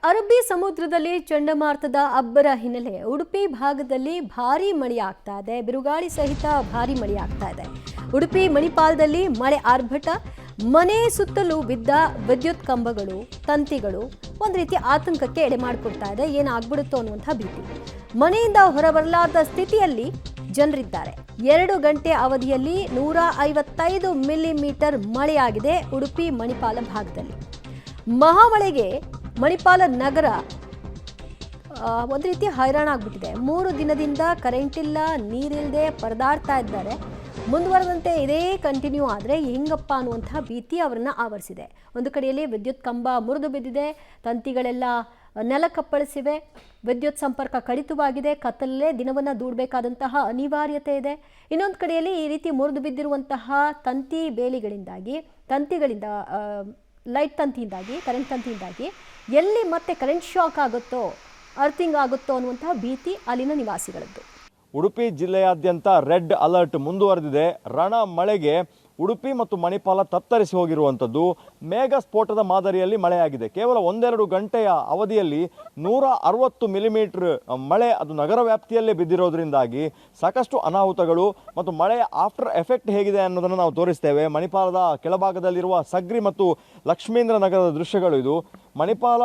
ಅರಬ್ಬಿ ಸಮುದ್ರದಲ್ಲಿ ಚಂಡಮಾರುತದ ಅಬ್ಬರ ಹಿನ್ನೆಲೆ ಉಡುಪಿ ಭಾಗದಲ್ಲಿ ಭಾರೀ ಮಳೆಯಾಗ್ತಾ ಇದೆ. ಬಿರುಗಾಳಿ ಸಹಿತ ಭಾರೀ ಮಳೆಯಾಗ್ತಾ ಇದೆ. ಉಡುಪಿ ಮಣಿಪಾಲದಲ್ಲಿ ಮಳೆ ಆರ್ಭಟ. ಮನೆ ಸುತ್ತಲೂ ಬಿದ್ದ ವಿದ್ಯುತ್ ಕಂಬಗಳು, ತಂತಿಗಳು ಒಂದು ರೀತಿ ಆತಂಕಕ್ಕೆ ಎಡೆ ಮಾಡಿಕೊಡ್ತಾ ಇದೆ. ಏನಾಗ್ಬಿಡುತ್ತೋ ಅನ್ನುವಂಥ ಭೀತಿ. ಮನೆಯಿಂದ ಹೊರಬರಲಾದ ಸ್ಥಿತಿಯಲ್ಲಿ ಜನರಿದ್ದಾರೆ. 2 ಗಂಟೆ ಅವಧಿಯಲ್ಲಿ 155 ಮಿಲಿಮೀಟರ್ ಮಳೆಯಾಗಿದೆ ಉಡುಪಿ ಮಣಿಪಾಲ ಭಾಗದಲ್ಲಿ. ಮಹಾಮಳೆಗೆ ಮಣಿಪಾಲ ನಗರ ಒಂದು ರೀತಿ ಹೈರಾಣ ಆಗ್ಬಿಟ್ಟಿದೆ. 3 ದಿನದಿಂದ ಕರೆಂಟ್ ಇಲ್ಲ, ನೀರಿಲ್ಲದೆ ಪರದಾಡ್ತಾ ಇದ್ದಾರೆ. ಮುಂದುವರೆದಂತೆ ಇದೇ ಕಂಟಿನ್ಯೂ ಆದರೆ ಹೆಂಗಪ್ಪ ಅನ್ನುವಂಥ ಭೀತಿ ಅವರನ್ನು ಆವರಿಸಿದೆ. ಒಂದು ಕಡೆಯಲ್ಲಿ ವಿದ್ಯುತ್ ಕಂಬ ಮುರಿದು ಬಿದ್ದಿದೆ, ತಂತಿಗಳೆಲ್ಲ ನೆಲಕ್ಕಪ್ಪಳಿಸಿವೆ, ವಿದ್ಯುತ್ ಸಂಪರ್ಕ ಕಡಿತವಾಗಿದೆ, ಕತ್ತಲಲ್ಲೇ ದಿನವನ್ನು ದೂಡಬೇಕಾದಂತಹ ಅನಿವಾರ್ಯತೆ ಇದೆ. ಇನ್ನೊಂದು ಕಡೆಯಲ್ಲಿ ಈ ರೀತಿ ಮುರಿದು ಬಿದ್ದಿರುವಂತಹ ತಂತಿ ಬೇಲಿಗಳಿಂದಾಗಿ, ತಂತಿಗಳಿಂದ ಲೈಟ್ ತಂತಿಯಿಂದಾಗಿ, ಕರೆಂಟ್ ತಂತಿಯಿಂದಾಗಿ ಎಲ್ಲಿ ಮತ್ತೆ ಕರೆಂಟ್ ಶಾಕ್ ಆಗುತ್ತೋ, ಅರ್ಥಿಂಗ್ ಆಗುತ್ತೋ ಅನ್ನುವಂತಹ ಭೀತಿ ಅಲ್ಲಿನ ನಿವಾಸಿಗಳದ್ದು. ಉಡುಪಿ ಜಿಲ್ಲೆಯಾದ್ಯಂತ ರೆಡ್ ಅಲರ್ಟ್ ಮುಂದುವರೆದಿದೆ. ರಣ ಮಳೆಗೆ ಉಡುಪಿ ಮತ್ತು ಮಣಿಪಾಲ ತತ್ತರಿಸಿ ಹೋಗಿರುವಂಥದ್ದು. ಮೇಘ ಸ್ಫೋಟದ ಮಾದರಿಯಲ್ಲಿ ಮಳೆಯಾಗಿದೆ. ಕೇವಲ 1-2 ಗಂಟೆಯ ಅವಧಿಯಲ್ಲಿ 160 ಮಿಲಿಮೀಟರ್ ಮಳೆ ಅದು ನಗರ ವ್ಯಾಪ್ತಿಯಲ್ಲೇ ಬಿದ್ದಿರೋದ್ರಿಂದಾಗಿ ಸಾಕಷ್ಟು ಅನಾಹುತಗಳು ಮತ್ತು ಮಳೆಯ ಆಫ್ಟರ್ ಎಫೆಕ್ಟ್ ಹೇಗಿದೆ ಅನ್ನೋದನ್ನು ನಾವು ತೋರಿಸ್ತೇವೆ. ಮಣಿಪಾಲದ ಕೆಳಭಾಗದಲ್ಲಿರುವ ಸಗ್ರಿ ಮತ್ತು ಲಕ್ಷ್ಮೀಂದ್ರ ನಗರದ ದೃಶ್ಯಗಳು ಇದು. ಮಣಿಪಾಲ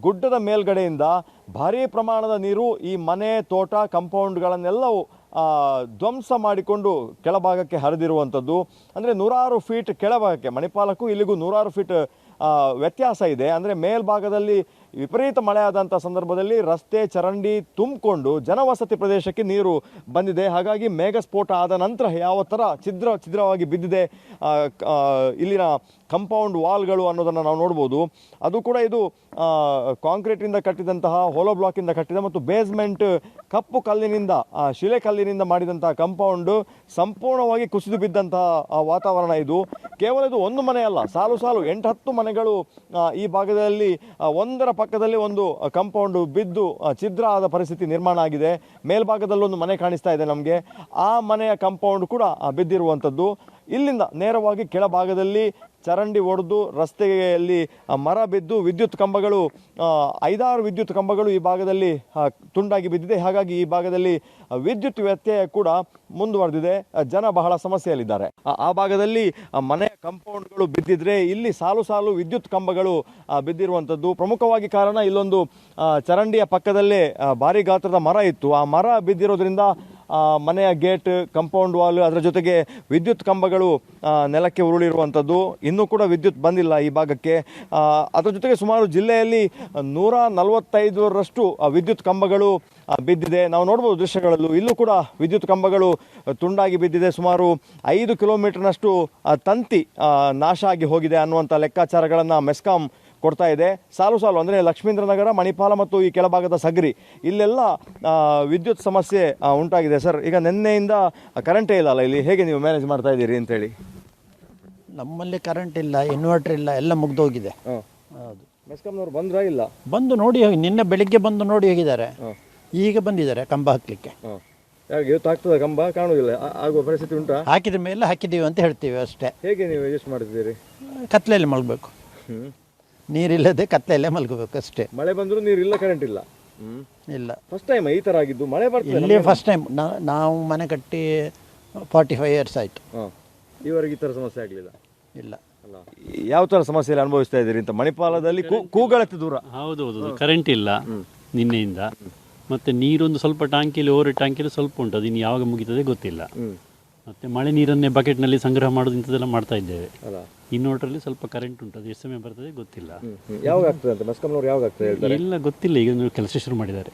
ಗುಡ್ಡದ ಮೇಲ್ಗಡೆಯಿಂದ ಭಾರೀ ಪ್ರಮಾಣದ ನೀರು ಈ ಮನೆ, ತೋಟ, ಕಾಂಪೌಂಡ್ಗಳನ್ನೆಲ್ಲವೂ ಧ್ವಂಸ ಮಾಡಿಕೊಂಡು ಕೆಳಭಾಗಕ್ಕೆ ಹರಿದಿರುವಂಥದ್ದು. ಅಂದರೆ 106 ಫೀಟ್ ಕೆಳಭಾಗಕ್ಕೆ, ಮಣಿಪಾಲಕ್ಕೂ ಇಲ್ಲಿಗೂ 106 ಫೀಟ್ ವ್ಯತ್ಯಾಸ ಇದೆ. ಅಂದರೆ ಮೇಲ್ಭಾಗದಲ್ಲಿ ವಿಪರೀತ ಮಳೆಯಾದಂಥ ಸಂದರ್ಭದಲ್ಲಿ ರಸ್ತೆ ಚರಂಡಿ ತುಂಬಿಕೊಂಡು ಜನವಸತಿ ಪ್ರದೇಶಕ್ಕೆ ನೀರು ಬಂದಿದೆ. ಹಾಗಾಗಿ ಮೇಘಸ್ಫೋಟ ಆದ ನಂತರ ಯಾವ ಥರ ಛಿದ್ರವಾಗಿ ಬಿದ್ದಿದೆ ಇಲ್ಲಿನ ಕಂಪೌಂಡ್ ವಾಲ್ಗಳು ಅನ್ನೋದನ್ನು ನಾವು ನೋಡ್ಬೋದು. ಅದು ಕೂಡ ಇದು ಕಾಂಕ್ರೀಟಿಂದ ಕಟ್ಟಿದಂತಹ, ಹೋಲೋ ಬ್ಲಾಕಿಂದ ಕಟ್ಟಿದ ಮತ್ತು ಬೇಸ್ಮೆಂಟ್ ಕಪ್ಪು ಕಲ್ಲಿನಿಂದ, ಶಿಲೆ ಕಲ್ಲಿನಿಂದ ಮಾಡಿದಂತಹ ಕಂಪೌಂಡು ಸಂಪೂರ್ಣವಾಗಿ ಕುಸಿದು ಬಿದ್ದಂತಹ ವಾತಾವರಣ ಇದು. ಕೇವಲ ಇದು ಒಂದು ಮನೆ ಅಲ್ಲ, ಸಾಲು 8-10 ಮನೆಗಳು ಈ ಭಾಗದಲ್ಲಿ ಒಂದರ ಪಕ್ಕದಲ್ಲಿ ಒಂದು ಕಂಪೌಂಡು ಬಿದ್ದು ಛಿದ್ರ ಆದ ಪರಿಸ್ಥಿತಿ ನಿರ್ಮಾಣ ಆಗಿದೆ. ಮೇಲ್ಭಾಗದಲ್ಲೊಂದು ಮನೆ ಕಾಣಿಸ್ತಾ ಇದೆ ನಮಗೆ, ಆ ಮನೆಯ ಕಂಪೌಂಡ್ ಕೂಡ ಬಿದ್ದಿರುವಂಥದ್ದು. ಇಲ್ಲಿಂದ ನೇರವಾಗಿ ಕೆಳಭಾಗದಲ್ಲಿ ಚರಂಡಿ ಒಡೆದು ರಸ್ತೆಯಲ್ಲಿ ಮರ ಬಿದ್ದು ವಿದ್ಯುತ್ ಕಂಬಗಳು 5-6 ವಿದ್ಯುತ್ ಕಂಬಗಳು ಈ ಭಾಗದಲ್ಲಿ ತುಂಡಾಗಿ ಬಿದ್ದಿದೆ. ಹಾಗಾಗಿ ಈ ಭಾಗದಲ್ಲಿ ವಿದ್ಯುತ್ ವ್ಯತ್ಯಯ ಕೂಡ ಮುಂದುವರೆದಿದೆ. ಜನ ಬಹಳ ಸಮಸ್ಯೆಯಲ್ಲಿದ್ದಾರೆ. ಆ ಭಾಗದಲ್ಲಿ ಮನೆಯ ಕಂಪೌಂಡ್ಗಳು ಬಿದ್ದಿದ್ರೆ ಇಲ್ಲಿ ಸಾಲು ವಿದ್ಯುತ್ ಕಂಬಗಳು ಬಿದ್ದಿರುವಂಥದ್ದು. ಪ್ರಮುಖವಾಗಿ ಕಾರಣ ಇಲ್ಲೊಂದು ಚರಂಡಿಯ ಪಕ್ಕದಲ್ಲೇ ಭಾರಿ ಗಾತ್ರದ ಮರ ಇತ್ತು. ಆ ಮರ ಬಿದ್ದಿರೋದ್ರಿಂದ ಮನೆಯ ಗೇಟ್, ಕಂಪೌಂಡ್ ವಾಲ್, ಅದರ ಜೊತೆಗೆ ವಿದ್ಯುತ್ ಕಂಬಗಳು ನೆಲಕ್ಕೆ ಉರುಳಿರುವಂಥದ್ದು. ಇನ್ನೂ ಕೂಡ ವಿದ್ಯುತ್ ಬಂದಿಲ್ಲ ಈ ಭಾಗಕ್ಕೆ. ಅದರ ಜೊತೆಗೆ ಸುಮಾರು ಜಿಲ್ಲೆಯಲ್ಲಿ 145ರಷ್ಟು ವಿದ್ಯುತ್ ಕಂಬಗಳು ಬಿದ್ದಿದೆ. ನಾವು ನೋಡ್ಬೋದು ದೃಶ್ಯಗಳಲ್ಲೂ. ಇಲ್ಲೂ ಕೂಡ ವಿದ್ಯುತ್ ಕಂಬಗಳು ತುಂಡಾಗಿ ಬಿದ್ದಿದೆ. ಸುಮಾರು 5 ಕಿಲೋಮೀಟರ್ನಷ್ಟು ತಂತಿ ನಾಶ ಆಗಿ ಹೋಗಿದೆ ಅನ್ನುವಂಥ ಲೆಕ್ಕಾಚಾರಗಳನ್ನು ಮೆಸ್ಕಾಂ ಕೊಡ್ತಾ ಇದೆ. ಸಾಲು ಅಂದರೆ ಲಕ್ಷ್ಮೀಂದ್ರ ನಗರ, ಮಣಿಪಾಲ ಮತ್ತು ಈ ಕೆಳಭಾಗದ ಸಗ್ರಿ, ಇಲ್ಲೆಲ್ಲ ವಿದ್ಯುತ್ ಸಮಸ್ಯೆ ಉಂಟಾಗಿದೆ. ಸರ್, ಈಗ ನಿನ್ನೆಯಿಂದ ಕರೆಂಟೇ ಇಲ್ಲಲ್ಲ ಇಲ್ಲಿ, ಹೇಗೆ ನೀವು ಮ್ಯಾನೇಜ್ ಮಾಡ್ತಾ ಇದ್ದೀರಿ ಅಂತೇಳಿ? ನಮ್ಮಲ್ಲಿ ಕರೆಂಟ್ ಇಲ್ಲ, ಇನ್ವರ್ಟರ್ ಇಲ್ಲ, ಎಲ್ಲ ಮುಗ್ದೋಗಿದೆ. ಹೌದು. ಮೆಸ್ಕಾಂನವ್ರು ಬಂದ್ರಾ? ಇಲ್ಲ, ಬಂದು ನೋಡಿ ಹೋಗಿ, ನಿನ್ನೆ ಬೆಳಿಗ್ಗೆ ಬಂದು ನೋಡಿ ಹೋಗಿದ್ದಾರೆ. ಈಗ ಬಂದಿದ್ದಾರೆ ಕಂಬ ಹಾಕ್ಲಿಕ್ಕೆ. ಇವತ್ತು ಆಗ್ತದೆ ಕಂಬ? ಕಾಣುವುದಿಲ್ಲ, ಆಗುವ ಪರಿಸ್ಥಿತಿ ಉಂಟಾ? ಹಾಕಿದ ಮೇಲೆ ಹಾಕಿದ್ದೀವಿ ಅಂತ ಹೇಳ್ತೀವಿ ಅಷ್ಟೇ. ಹೇಗೆ ನೀವು ಅಡ್ಜಸ್ಟ್ ಮಾಡ್ತಿದ್ದೀರಿ? ಕತ್ಲೆಯಲ್ಲಿ ಮಲಗಬೇಕು, ನೀರಿಲ್ಲದೆ ಕತ್ಲೆಯಲ್ಲೇ ಮಲಗಬೇಕು ಅಷ್ಟೇ. ಮಳೆ ಬಂದರೂ ನೀರಿಲ್ಲ, ಕರೆಂಟ್ ಇಲ್ಲ. ಇಲ್ಲ, ಫಸ್ಟ್ ಟೈಮ್ ಈ ಥರ ಆಗಿದ್ದು. ಮಳೆ ಬರ್ತದೆ ಇಲ್ಲಿ ಫಸ್ಟ್ ಟೈಮ್. ನಾವು ಮನೆ ಕಟ್ಟಿ 45 ಇಯರ್ಸ್ ಆಯಿತು. ಈವರೆಗೆ ಈ ಥರ ಸಮಸ್ಯೆ ಆಗಲಿಲ್ಲ. ಇಲ್ಲ. ಯಾವ ಥರ ಸಮಸ್ಯೆಯಲ್ಲಿ ಅನುಭವಿಸ್ತಾ ಇದ್ದೀರಿ ಅಂತ? ಮಣಿಪಾಲದಲ್ಲಿ ಕೂಗಳಷ್ಟು ದೂರ. ಹೌದೌದು, ಕರೆಂಟ್ ಇಲ್ಲ ನಿನ್ನೆಯಿಂದ. ಮತ್ತೆ ನೀರೊಂದು ಸ್ವಲ್ಪ ಟ್ಯಾಂಕಿಯಲ್ಲಿ, ಓವರ್ ಟ್ಯಾಂಕಿಯಲ್ಲಿ ಸ್ವಲ್ಪ ಉಂಟು, ಅದು ಇನ್ನು ಯಾವಾಗ ಮುಗಿತದೆ ಗೊತ್ತಿಲ್ಲ. ಮತ್ತೆ ಮಳೆ ನೀರನ್ನೇ ಬಕೆಟ್ನಲ್ಲಿ ಸಂಗ್ರಹ ಮಾಡೋದು ಇಂಥದ್ದೆಲ್ಲ ಮಾಡ್ತಾ ಇದ್ದೇವೆ. ಇನ್ವರ್ಟರಲ್ಲಿ ಸ್ವಲ್ಪ ಕರೆಂಟ್ ಉಂಟು, ಅದು ಎಷ್ಟು ಸಮಯ ಬರ್ತದೆ ಗೊತ್ತಿಲ್ಲ. ಯಾವಾಗ ಆಗ್ತದೆ ಅಂತ ಮೆಸ್ಕಾಂನವ್ರು ಯಾವಾಗ ಆಗ್ತದೆ ಎಲ್ಲ ಗೊತ್ತಿಲ್ಲ. ಈಗ ಕೆಲಸ ಶುರು ಮಾಡಿದ್ದಾರೆ,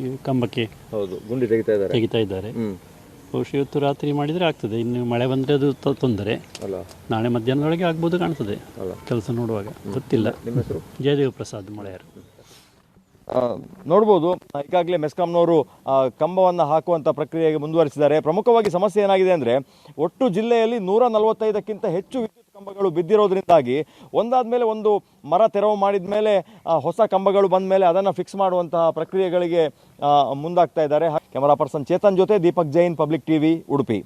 ಈ ಕಂಬಕ್ಕೆ ಹೌದು ಗುಂಡಿ ತೆಗಿತಾ ಇದ್ದಾರೆ. ಬಹುಶಃ ಇವತ್ತು ರಾತ್ರಿ ಮಾಡಿದರೆ ಆಗ್ತದೆ. ಇನ್ನು ಮಳೆ ಬಂದರೆ ಅದು ತೊಂದರೆ. ನಾಳೆ ಮಧ್ಯಾಹ್ನದೊಳಗೆ ಆಗ್ಬೋದು ಕಾಣ್ತದೆ ಕೆಲಸ ನೋಡುವಾಗ, ಗೊತ್ತಿಲ್ಲ. ನಿಮ್ಮ ಹೆಸರು? ಜಯದೇವ ಪ್ರಸಾದ್ ಮಳೆಯರು. ನೋಡ್ಬೋದು, ಈಗಾಗಲೇ ಮೆಸ್ಕಾಂನವರು ಕಂಬವನ್ನು ಹಾಕುವಂಥ ಪ್ರಕ್ರಿಯೆಗೆ ಮುಂದುವರಿಸಿದ್ದಾರೆ. ಪ್ರಮುಖವಾಗಿ ಸಮಸ್ಯೆ ಏನಾಗಿದೆ ಅಂದರೆ, ಒಟ್ಟು ಜಿಲ್ಲೆಯಲ್ಲಿ 145ಕ್ಕಿಂತ ಹೆಚ್ಚು ವಿದ್ಯುತ್ ಕಂಬಗಳು ಬಿದ್ದಿರೋದ್ರಿಂದಾಗಿ ಒಂದಾದ ಮೇಲೆ ಒಂದು ಮರ ತೆರವು ಮಾಡಿದ ಮೇಲೆ ಹೊಸ ಕಂಬಗಳು ಬಂದ ಮೇಲೆ ಅದನ್ನು ಫಿಕ್ಸ್ ಮಾಡುವಂತಹ ಪ್ರಕ್ರಿಯೆಗಳಿಗೆ ಮುಂದಾಗ್ತಾ ಇದ್ದಾರೆ. ಕ್ಯಾಮರಾ ಪರ್ಸನ್ ಚೇತನ್ ಜೊತೆ ದೀಪಕ್ ಜೈನ್, ಪಬ್ಲಿಕ್ ಟಿವಿ, ಉಡುಪಿ.